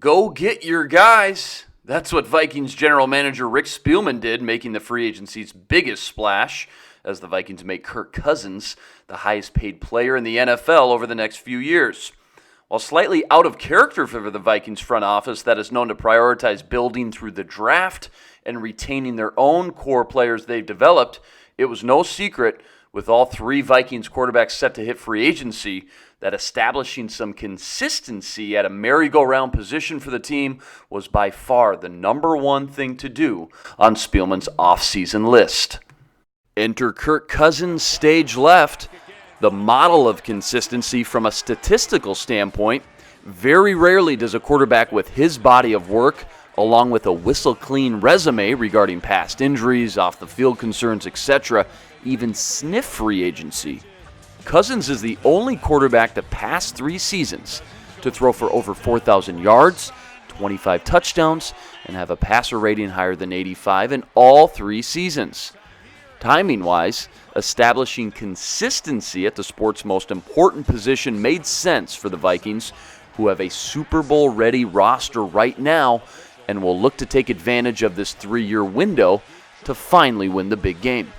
Go get your guys. That's what Vikings general manager Rick Spielman did, making the free agency's biggest splash as the Vikings make Kirk Cousins the highest paid player in the NFL over the next few years. While slightly out of character for the Vikings front office that is known to prioritize building through the draft and retaining their own core players they've developed, it was no secret with all three Vikings quarterbacks set to hit free agency that establishing some consistency at a merry-go-round position for the team was by far the number one thing to do on Spielman's offseason list. Enter Kirk Cousins, stage left. The model of consistency from a statistical standpoint. Very rarely does a quarterback with his body of work, along with a whistle-clean resume regarding past injuries, off-the-field concerns, etc., even sniff free agency. Cousins is the only quarterback the past 3 seasons to throw for over 4,000 yards, 25 touchdowns, and have a passer rating higher than 85 in all 3 seasons. Timing-wise, establishing consistency at the sport's most important position made sense for the Vikings, who have a Super Bowl-ready roster right now and will look to take advantage of this 3-year window to finally win the big game.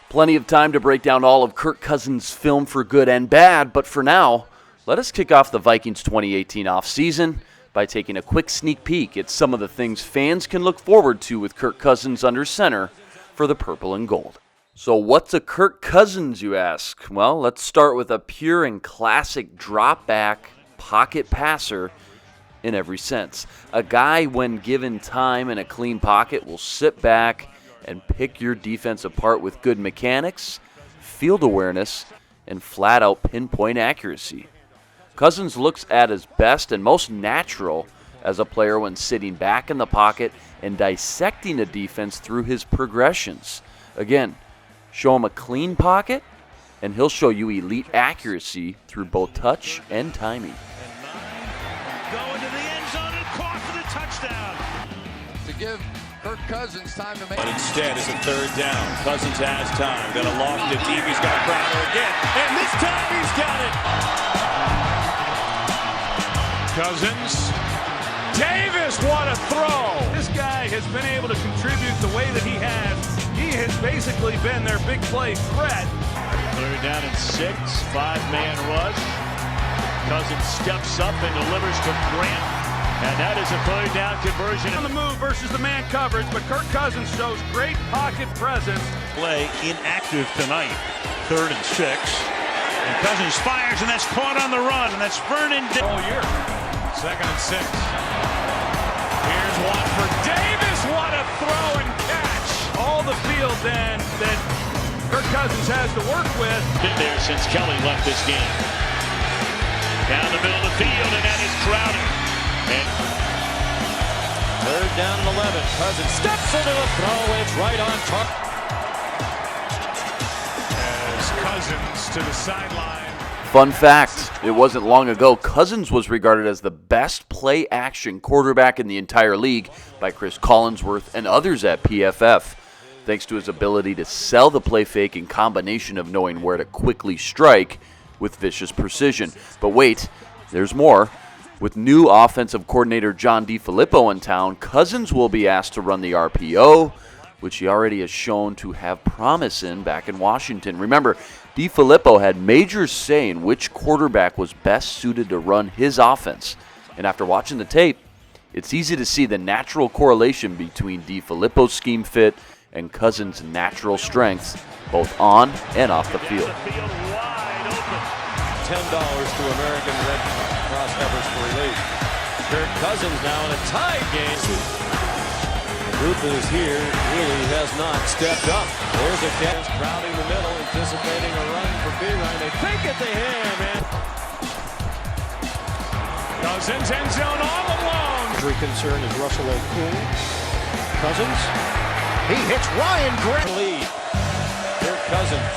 Plenty of time to break down all of Kirk Cousins' film for good and bad, but for now, let us kick off the Vikings 2018 offseason by taking a quick sneak peek at some of the things fans can look forward to with Kirk Cousins under center for the purple and gold. So what's a Kirk Cousins, you ask? Well, let's start with a pure and classic drop-back pocket passer in every sense. A guy, when given time in a clean pocket, will sit back and pick your defense apart with good mechanics, field awareness, and flat-out pinpoint accuracy. Cousins looks at his best and most natural as a player when sitting back in the pocket and dissecting a defense through his progressions. Again, show him a clean pocket, and he'll show you elite accuracy through both touch and timing. Going to the end zone and caught for the touchdown. To give Kirk Cousins time to make. But instead, it's a third down. Cousins has time. Got a loft to deep. He's got Crowder again. And this time he's got it. Cousins. Davis, what a throw. This guy has been able to contribute the way that he has. He has basically been their big play threat. Third down and 6. 5-man rush. Cousins steps up and delivers to Grant. And that is a third down conversion. On the move versus the man coverage, but Kirk Cousins shows great pocket presence. Play inactive tonight. 3rd and 6. And Cousins fires, and that's caught on the run, and that's Vernon all year. 2nd and 6. Here's one for Davis. What a throw and catch. All the field then that Kirk Cousins has to work with. Been there since Kelly left this game. Down the middle of the field, and that is Crowder. And 3rd down and 11. Cousins steps into the throw. It's right on target. As Cousins to the sideline. Fun fact, it wasn't long ago Cousins was regarded as the best play-action quarterback in the entire league by Chris Collinsworth and others at PFF, thanks to his ability to sell the play fake in combination of knowing where to quickly strike with vicious precision. But wait, there's more. With new offensive coordinator John DeFilippo in town, Cousins will be asked to run the RPO, which he already has shown to have promise in back in Washington. Remember, DeFilippo had major say in which quarterback was best suited to run his offense. And after watching the tape, it's easy to see the natural correlation between DeFilippo's scheme fit and Cousins' natural strengths, both on and off the field. $10 to American Red Cross efforts for relief. Kirk Cousins now in a tied game. The group that is here really has not stepped up. There's a catch, crowding the middle, anticipating a run for B-Ryan. They fake it to him, man. Cousins end zone all alone. Injury concern is Russell Okung. Cousins. He hits Ryan Grant. Lead. Kirk Cousins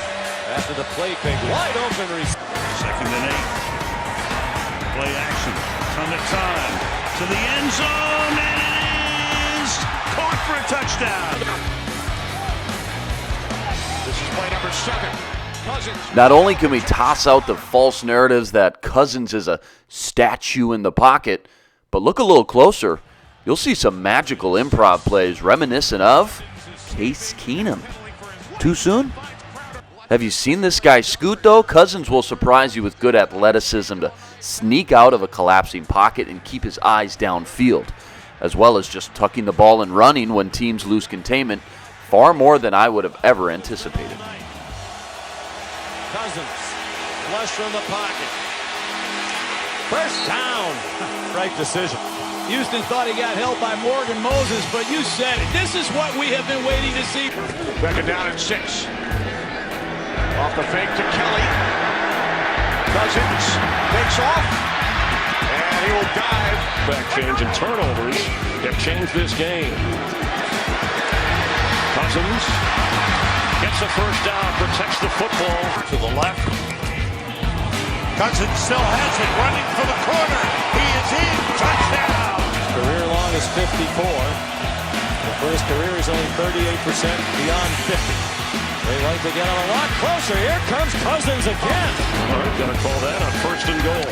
after the play fake. Wide open receiver. 2nd and 8. Play action. Ton of time. To the end zone, and it is caught for a touchdown. This is play number 7. Cousins. Not only can we toss out the false narratives that Cousins is a statue in the pocket, but look a little closer. You'll see some magical improv plays reminiscent of Case Keenum. Too soon? Have you seen this guy scoot, though? Cousins will surprise you with good athleticism to sneak out of a collapsing pocket and keep his eyes downfield, as well as just tucking the ball and running when teams lose containment, far more than I would have ever anticipated. Cousins, flush from the pocket. First down. Right decision. Houston thought he got held by Morgan Moses, but you said it. This is what we have been waiting to see. Second down and 6. Off the fake to Kelly. Cousins takes off. And he will dive. Back change and turnovers have changed this game. Cousins gets a first down, protects the football. To the left. Cousins still has it, running for the corner. He is in. Touchdown. Career long is 54. For his career, he's only 38% beyond 50. They like to get him a lot closer. Here comes Cousins again. All right, got to call that on 1st and goal.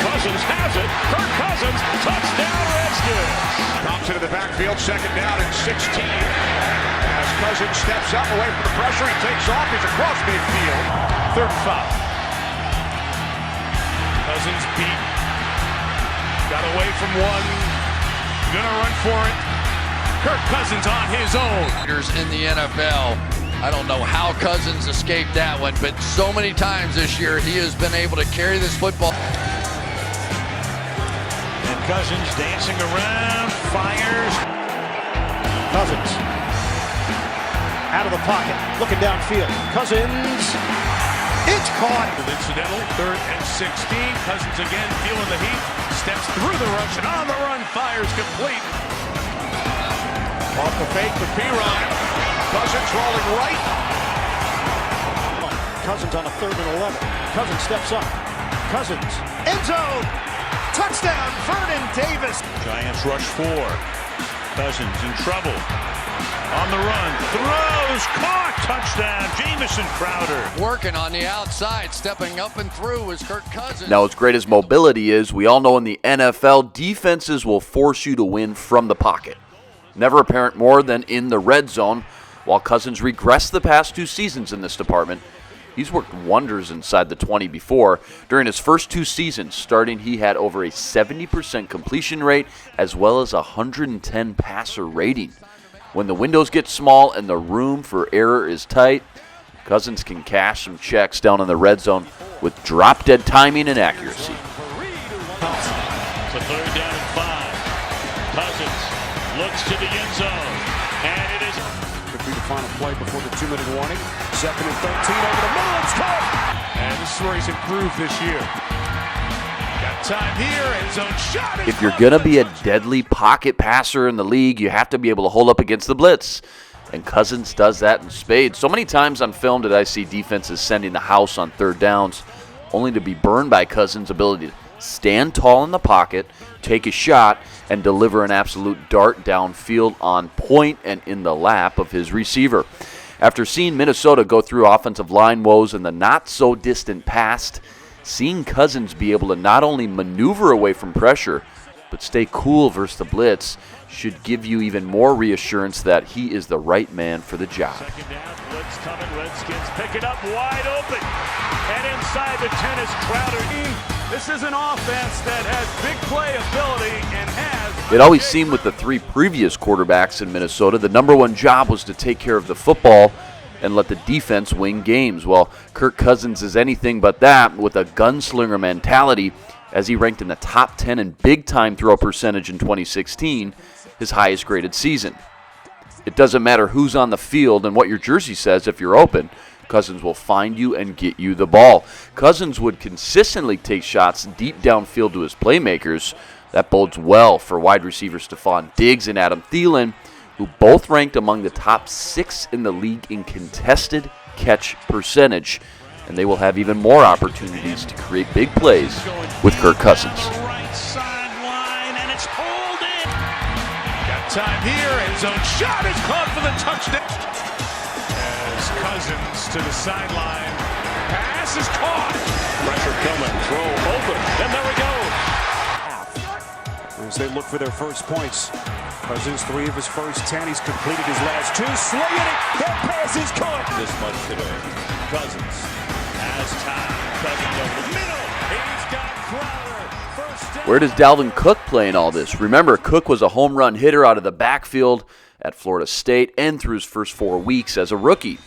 Cousins has it. Kirk Cousins, touchdown Redskins. Comes into the backfield, second down and 16. As Cousins steps up away from the pressure, he takes off. He's across midfield. Third foul. Cousins beat. Got away from one. Gonna run for it. Kirk Cousins on his own. In the NFL. I don't know how Cousins escaped that one, but so many times this year he has been able to carry this football. And Cousins dancing around, fires. Cousins out of the pocket, looking downfield. Cousins, it's caught. Incidental, 3rd and 16. Cousins again feeling the heat. Steps through the rush and on the run, fires complete. Off the fake to P-Ryan. Cousins rolling right. Cousins on a 3rd and 11. Cousins steps up. Cousins, end zone, touchdown, Vernon Davis. Giants rush 4. Cousins in trouble. On the run, throws, caught, touchdown, Jamison Crowder. Working on the outside, stepping up and through was Kirk Cousins. Now, as great as mobility is, we all know in the NFL, defenses will force you to win from the pocket. Never apparent more than in the red zone. While Cousins regressed the past 2 seasons in this department, he's worked wonders inside the 20 before. During his first 2 seasons starting, he had over a 70% completion rate as well as a 110 passer rating. When the windows get small and the room for error is tight, Cousins can cash some checks down in the red zone with drop-dead timing and accuracy. It's a 3rd down and 5. Cousins looks to the end zone, and it is... Could be the final play before the 2-minute warning. 2nd and 13 over the middle. It's caught. And this is where he's improved this year. Got time here. End zone shot. If you're going to be a deadly pocket passer in the league, you have to be able to hold up against the blitz. And Cousins does that in spades. So many times on film did I see defenses sending the house on 3rd downs, only to be burned by Cousins' ability to stand tall in the pocket, take a shot, and deliver an absolute dart downfield on point and in the lap of his receiver. After seeing Minnesota go through offensive line woes in the not-so-distant past, seeing Cousins be able to not only maneuver away from pressure, but stay cool versus the blitz should give you even more reassurance that he is the right man for the job. Second down, blitz coming. Redskins pick it up wide open. And inside the 10 is Crowder. This is an offense that has big play ability and has... It always seemed with the 3 previous quarterbacks in Minnesota, the number one job was to take care of the football and let the defense win games. Well, Kirk Cousins is anything but that, with a gunslinger mentality, as he ranked in the top 10 in big-time throw percentage in 2016, his highest graded season. It doesn't matter who's on the field and what your jersey says if you're open. Cousins will find you and get you the ball. Cousins would consistently take shots deep downfield to his playmakers. That bodes well for wide receivers Stephon Diggs and Adam Thielen, who both ranked among the top 6 in the league in contested catch percentage. And they will have even more opportunities to create big plays with Kirk Cousins. Right sideline, and it's pulled in. Got time here. End zone shot is caught for the touchdown. As Cousins to the sideline. Pass is caught. Pressure coming. Throw open. And there we go. as they look for their first points. Cousins, 3 of his first 10. He's completed his last 2. Swinging it. That pass is caught. This much today. Cousins has time. Cousins over the middle. He's got Crowder. First down. Where does Dalvin Cook play in all this? Remember, Cook was a home run hitter out of the backfield at Florida State and through his first 4 weeks as a rookie.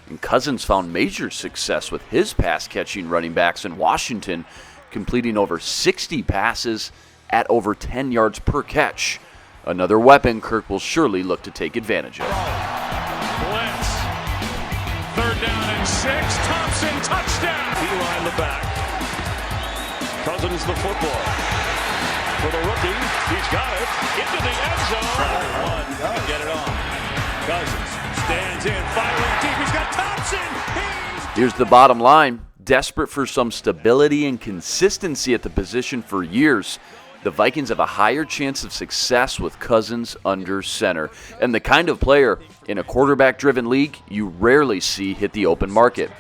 And Cousins found major success with his pass-catching running backs in Washington, completing over 60 passes at over 10 yards per catch. Another weapon Kirk will surely look to take advantage of. Blitz. 3rd down and 6. Thompson, touchdown. Beeline the back. Cousins the football. For the rookie, he's got it. Into the end zone. One to get it on. Cousins stands in, firing deep. He's got Thompson. Here's the bottom line. Desperate for some stability and consistency at the position for years, the Vikings have a higher chance of success with Cousins under center, and the kind of player in a quarterback-driven league you rarely see hit the open market.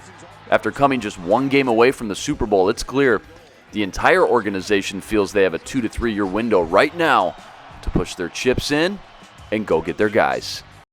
After coming just 1 game away from the Super Bowl, it's clear the entire organization feels they have a 2 to 3 year window right now to push their chips in and go get their guys.